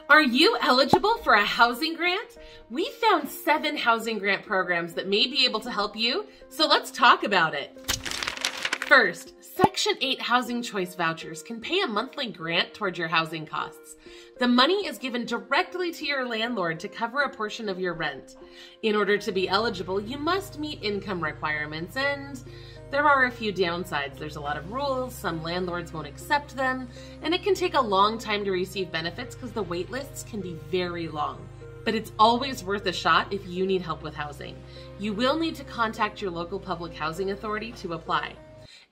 Are you eligible for a housing grant? We found 7 housing grant programs that may be able to help you, so let's talk about it. First, Section 8 Housing Choice Vouchers can pay a monthly grant towards your housing costs. The money is given directly to your landlord to cover a portion of your rent. In order to be eligible, you must meet income requirements, and there are a few downsides. There's a lot of rules, some landlords won't accept them, and it can take a long time to receive benefits because the wait lists can be very long. But it's always worth a shot if you need help with housing. You will need to contact your local public housing authority to apply.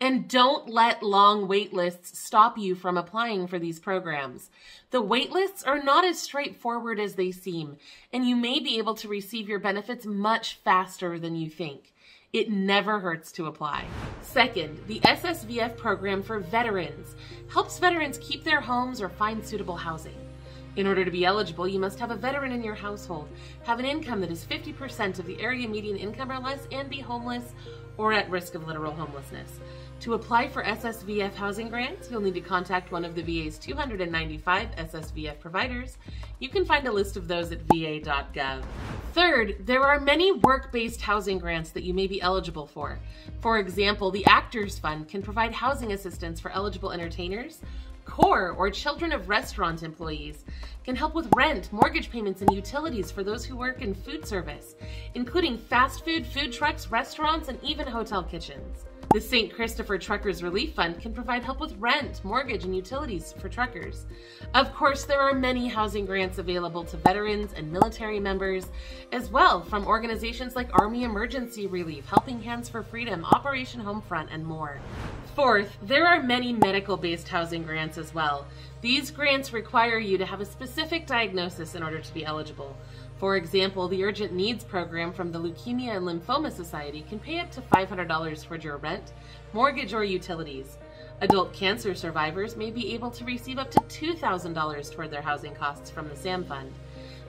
And don't let long wait lists stop you from applying for these programs. The wait lists are not as straightforward as they seem, and you may be able to receive your benefits much faster than you think. It never hurts to apply. Second, the SSVF program for veterans helps veterans keep their homes or find suitable housing. In order to be eligible, you must have a veteran in your household, have an income that is 50% of the area median income or less, and be homeless or at risk of literal homelessness. To apply for SSVF housing grants, you'll need to contact one of the VA's 295 SSVF providers. You can find a list of those at va.gov. Third, there are many work-based housing grants that you may be eligible for. For example, the Actors Fund can provide housing assistance for eligible entertainers. CORE, or Children of Restaurant Employees, can help with rent, mortgage payments, and utilities for those who work in food service, including fast food, food trucks, restaurants, and even hotel kitchens. The St. Christopher Truckers Relief Fund can provide help with rent, mortgage, and utilities for truckers. Of course, there are many housing grants available to veterans and military members, as well from organizations like Army Emergency Relief, Helping Hands for Freedom, Operation Homefront, and more. Fourth, there are many medical-based housing grants as well. These grants require you to have a specific diagnosis in order to be eligible. For example, the Urgent Needs Program from the Leukemia and Lymphoma Society can pay up to $500 towards your rent, mortgage, or utilities. Adult cancer survivors may be able to receive up to $2,000 toward their housing costs from the SAM Fund.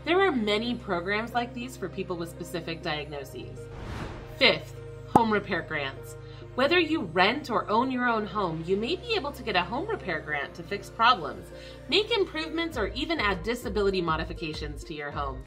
There are many programs like these for people with specific diagnoses. Fifth, home repair grants. Whether you rent or own your own home, you may be able to get a home repair grant to fix problems, make improvements, or even add disability modifications to your home.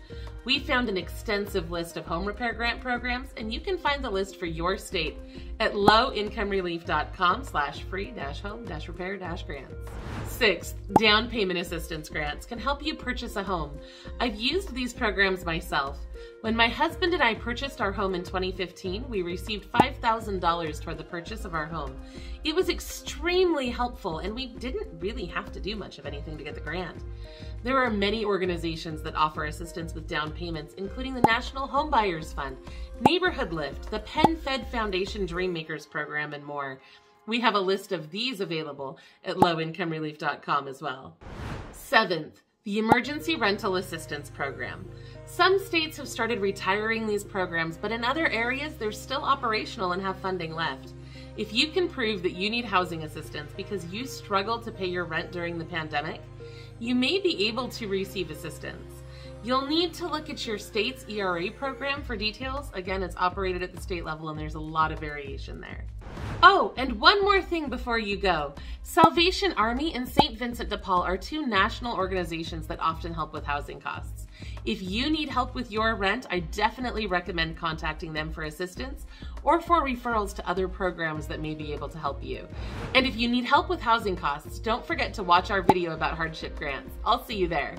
We found an extensive list of home repair grant programs, and you can find the list for your state at lowincomerelief.com/free-home-repair-grants. Sixth, down payment assistance grants can help you purchase a home. I've used these programs myself. When my husband and I purchased our home in 2015, we received $5,000 toward the purchase of our home. It was extremely helpful, and we didn't really have to do much of anything to get the grant. There are many organizations that offer assistance with down payments, including the National Home Buyers Fund, Neighborhood Lift, the Penn Fed Foundation Dreammakers Program, and more. We have a list of these available at lowincomerelief.com as well. Seventh, the Emergency Rental Assistance Program. Some states have started retiring these programs, but in other areas, they're still operational and have funding left. If you can prove that you need housing assistance because you struggled to pay your rent during the pandemic, you may be able to receive assistance. You'll need to look at your state's ERA program for details. Again, it's operated at the state level and there's a lot of variation there. Oh, and one more thing before you go. Salvation Army and St. Vincent de Paul are 2 national organizations that often help with housing costs. If you need help with your rent, I definitely recommend contacting them for assistance or for referrals to other programs that may be able to help you. And if you need help with housing costs, don't forget to watch our video about hardship grants. I'll see you there.